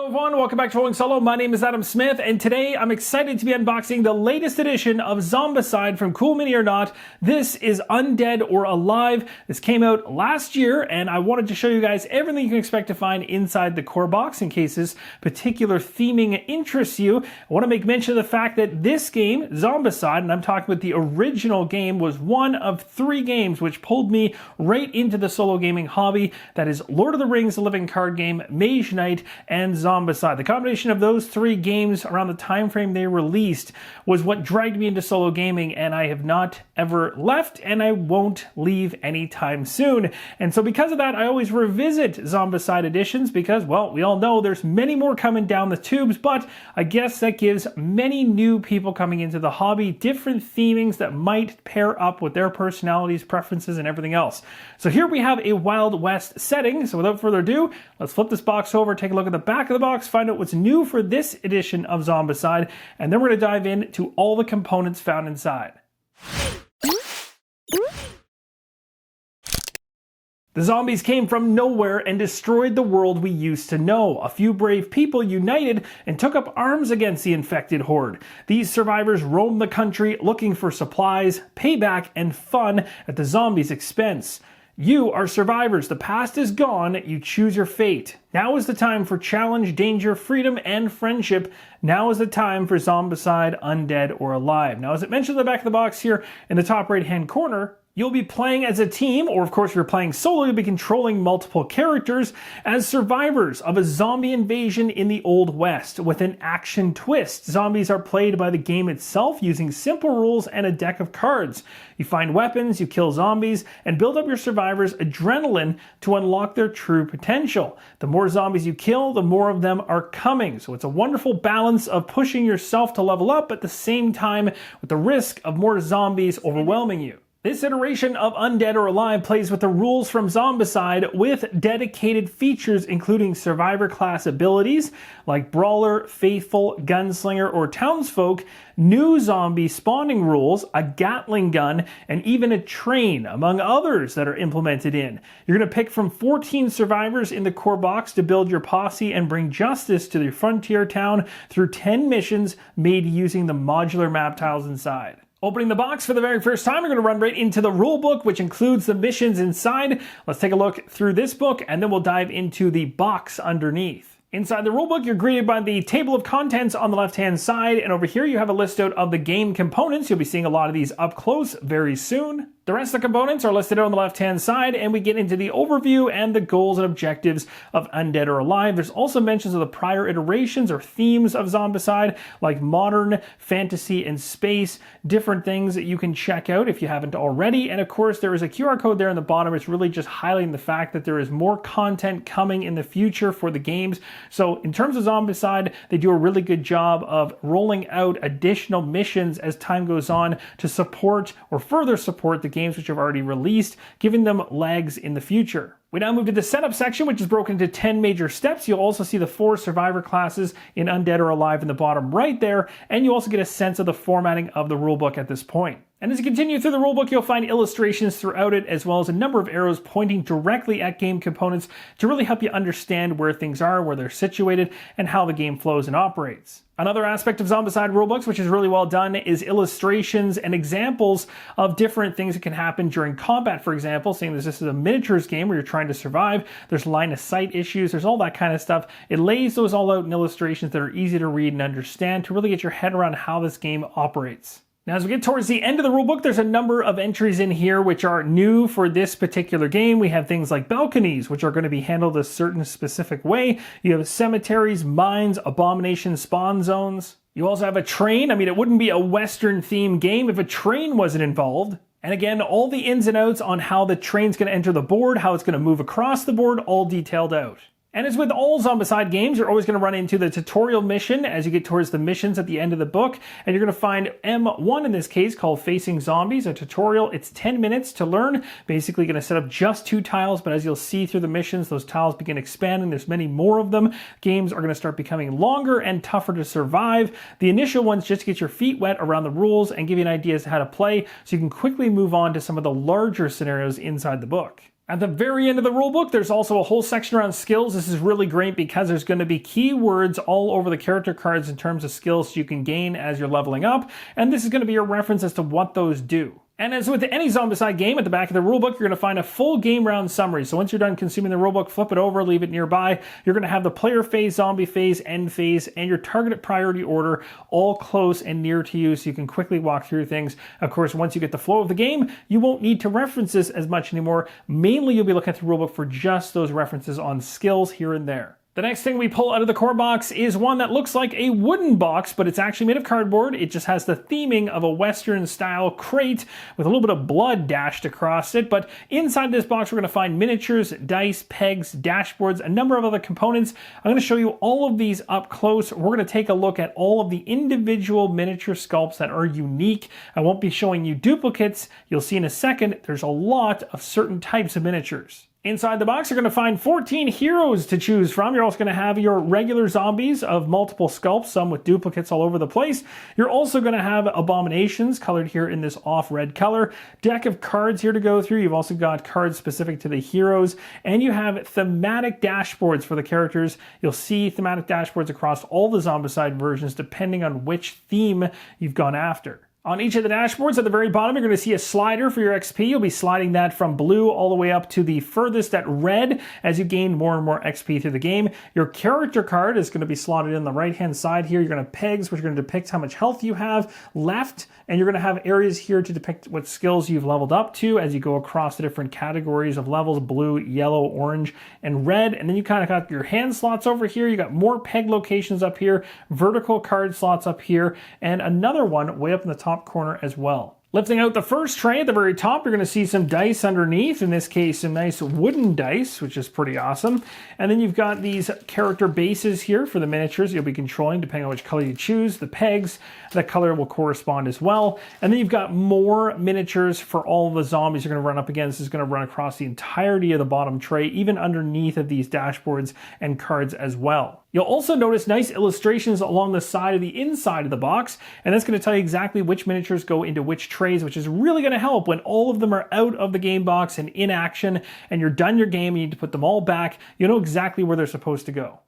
Hello everyone, welcome back to Rolling Solo. My name is Adam Smith, and today I'm excited to be unboxing the latest edition of Zombicide from Cool Mini or Not. This is Undead or Alive. This came out last year, and I wanted to show you guys everything you can expect to find inside the core box in case this particular theming interests you. I want to make mention of the fact that this game, Zombicide, and I'm talking about the original game, was one of 3 games which pulled me right into the solo gaming hobby. That is Lord of the Rings, the living card game, Mage Knight, and Zombicide. The combination of those 3 games around the time frame they released was what dragged me into solo gaming, and I have not ever left, and I won't leave anytime soon. And so because of that, I always revisit Zombicide editions because, well, we all know there's many more coming down the tubes, but I guess that gives many new people coming into the hobby different themings that might pair up with their personalities, preferences, and everything else. So here we have a Wild West setting, so without further ado, let's flip this box over, take a look at the back of the box, find out what's new for this edition of Zombicide, and then we're going to dive into all the components found inside. The zombies came from nowhere and destroyed the world we used to know. A few brave people united and took up arms against the infected horde. These survivors roamed the country looking for supplies, payback, and fun at the zombies' expense. You are survivors. The past is gone. You choose your fate. Now is the time for challenge, danger, freedom, and friendship. Now is the time for Zombicide, Undead, or Alive. Now, as it mentioned in the back of the box here in the top right-hand corner, you'll be playing as a team, or of course if you're playing solo, you'll be controlling multiple characters as survivors of a zombie invasion in the Old West with an action twist. Zombies are played by the game itself using simple rules and a deck of cards. You find weapons, you kill zombies, and build up your survivors' adrenaline to unlock their true potential. The more zombies you kill, the more of them are coming. So it's a wonderful balance of pushing yourself to level up at the same time with the risk of more zombies overwhelming you. This iteration of Undead or Alive plays with the rules from Zombicide with dedicated features including survivor class abilities like Brawler, Faithful, Gunslinger, or Townsfolk, new zombie spawning rules, a Gatling gun, and even a train, among others that are implemented in. You're going to pick from 14 survivors in the core box to build your posse and bring justice to your frontier town through 10 missions made using the modular map tiles inside. Opening the box for the very first time, we're going to run right into the rulebook, which includes the missions inside. Let's take a look through this book, and then we'll dive into the box underneath. Inside the rulebook, you're greeted by the table of contents on the left-hand side, and over here you have a list out of the game components. You'll be seeing a lot of these up close very soon. The rest of the components are listed out on the left-hand side, and we get into the overview and the goals and objectives of Undead or Alive. There's also mentions of the prior iterations or themes of Zombicide, like modern, fantasy, and space, different things that you can check out if you haven't already. And of course, there is a QR code there in the bottom. It's really just highlighting the fact that there is more content coming in the future for the games. So in terms of Zombicide, they do a really good job of rolling out additional missions as time goes on to support or further support the games which have already released, giving them legs in the future. We now move to the setup section, which is broken into 10 major steps. You'll also see the 4 survivor classes in Undead or Alive in the bottom right there, and you also get a sense of the formatting of the rulebook at this point. And as you continue through the rulebook, you'll find illustrations throughout it, as well as a number of arrows pointing directly at game components to really help you understand where things are, where they're situated, and how the game flows and operates. Another aspect of Zombicide rulebooks, which is really well done, is illustrations and examples of different things that can happen during combat. For example, seeing as this is a miniatures game where you're trying to survive, there's line of sight issues, there's all that kind of stuff. It lays those all out in illustrations that are easy to read and understand to really get your head around how this game operates. Now, as we get towards the end of the rulebook, there's a number of entries in here which are new for this particular game. We have things like balconies, which are going to be handled a certain specific way. You have cemeteries, mines, abomination spawn zones. You also have a train. I mean, it wouldn't be a Western-themed game if a train wasn't involved. And again, all the ins and outs on how the train's going to enter the board, how it's going to move across the board, all detailed out. And as with all Zombicide games, you're always going to run into the tutorial mission as you get towards the missions at the end of the book. And you're going to find M1 in this case called Facing Zombies, a tutorial. It's 10 minutes to learn. Basically going to set up just 2 tiles, but as you'll see through the missions, those tiles begin expanding. There's many more of them. Games are going to start becoming longer and tougher to survive. The initial ones just get your feet wet around the rules and give you an idea as to how to play, so you can quickly move on to some of the larger scenarios inside the book. At the very end of the rulebook, there's also a whole section around skills. This is really great because there's going to be keywords all over the character cards in terms of skills you can gain as you're leveling up, and this is going to be a reference as to what those do. And as with any Zombicide game, at the back of the rulebook, you're going to find a full game round summary. So once you're done consuming the rulebook, flip it over, leave it nearby. You're going to have the player phase, zombie phase, end phase, and your targeted priority order all close and near to you so you can quickly walk through things. Of course, once you get the flow of the game, you won't need to reference this as much anymore. Mainly, you'll be looking at the rulebook for just those references on skills here and there. The next thing we pull out of the core box is one that looks like a wooden box, but it's actually made of cardboard. It just has the theming of a Western style crate with a little bit of blood dashed across it. But inside this box, we're going to find miniatures, dice, pegs, dashboards, a number of other components. I'm going to show you all of these up close. We're going to take a look at all of the individual miniature sculpts that are unique. I won't be showing you duplicates. You'll see in a second, there's a lot of certain types of miniatures. Inside the box, you're going to find 14 heroes to choose from. You're also going to have your regular zombies of multiple sculpts, some with duplicates all over the place. You're also going to have abominations colored here in this off-red color. Deck of cards here to go through. You've also got cards specific to the heroes. And you have thematic dashboards for the characters. You'll see thematic dashboards across all the Zombicide versions depending on which theme you've gone after. On each of the dashboards at the very bottom, you're going to see a slider for your XP. You'll be sliding that from blue all the way up to the furthest at red as you gain more and more XP through the game. Your character card is going to be slotted in the right-hand side here. You're going to have pegs, which are going to depict how much health you have left, and you're going to have areas here to depict what skills you've leveled up to as you go across the different categories of levels, blue, yellow, orange, and red. And then you kind of got your hand slots over here. You got more peg locations up here, vertical card slots up here, and another one way up in the top corner as well. Lifting out the first tray at the very top, you're going to see some dice underneath. In this case, some nice wooden dice, which is pretty awesome. And then you've got these character bases here for the miniatures you'll be controlling, depending on which color you choose. The pegs, that color will correspond as well. And then you've got more miniatures for all of the zombies you're going to run up against. This is going to run across the entirety of the bottom tray, even underneath of these dashboards and cards as well. You'll also notice nice illustrations along the side of the inside of the box, and that's going to tell you exactly which miniatures go into which trays, which is really going to help when all of them are out of the game box and in action, and you're done your game, you need to put them all back. You know exactly where they're supposed to go.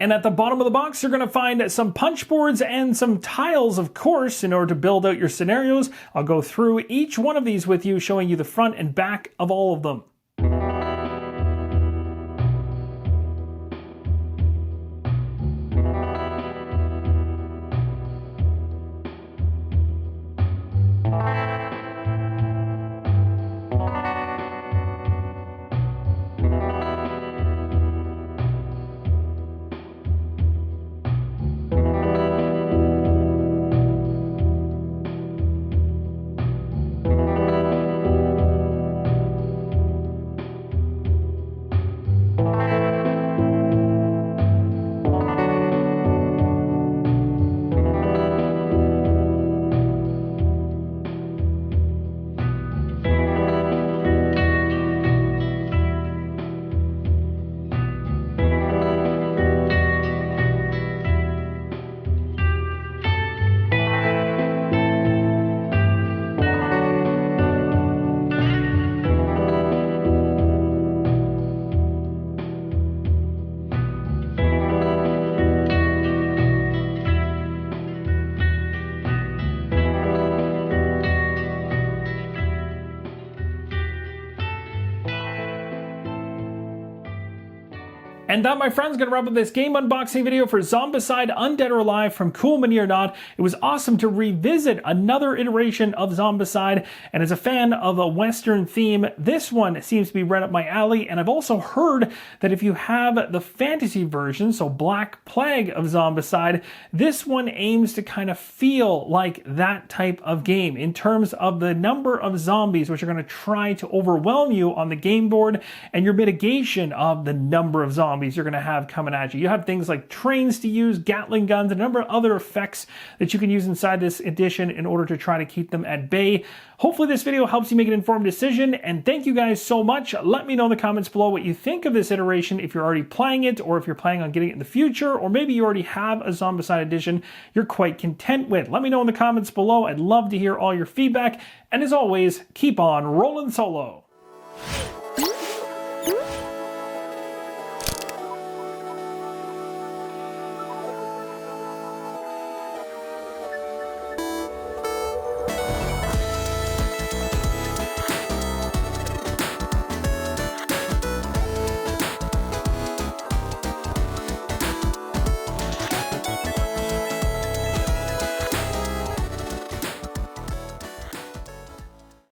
And at the bottom of the box, you're going to find some punch boards and some tiles, of course, in order to build out your scenarios. I'll go through each one of these with you, showing you the front and back of all of them. And that, my friends, gonna wrap up this game unboxing video for Zombicide Undead or Alive from Cool Mini or Not. It was awesome to revisit another iteration of Zombicide, and as a fan of a Western theme, this one seems to be right up my alley. And I've also heard that if you have the fantasy version, so Black Plague of Zombicide, this one aims to kind of feel like that type of game in terms of the number of zombies which are gonna try to overwhelm you on the game board, and your mitigation of the number of zombies you're going to have coming at you. You have things like trains to use, Gatling guns, and a number of other effects that you can use inside this edition in order to try to keep them at bay. Hopefully this video helps you make an informed decision, and thank you guys so much. Let me know in the comments below what you think of this iteration, if you're already playing it, or if you're planning on getting it in the future, or maybe you already have a Zombicide edition you're quite content with. Let me know in the comments below. I'd love to hear all your feedback, and as always, keep on rolling solo.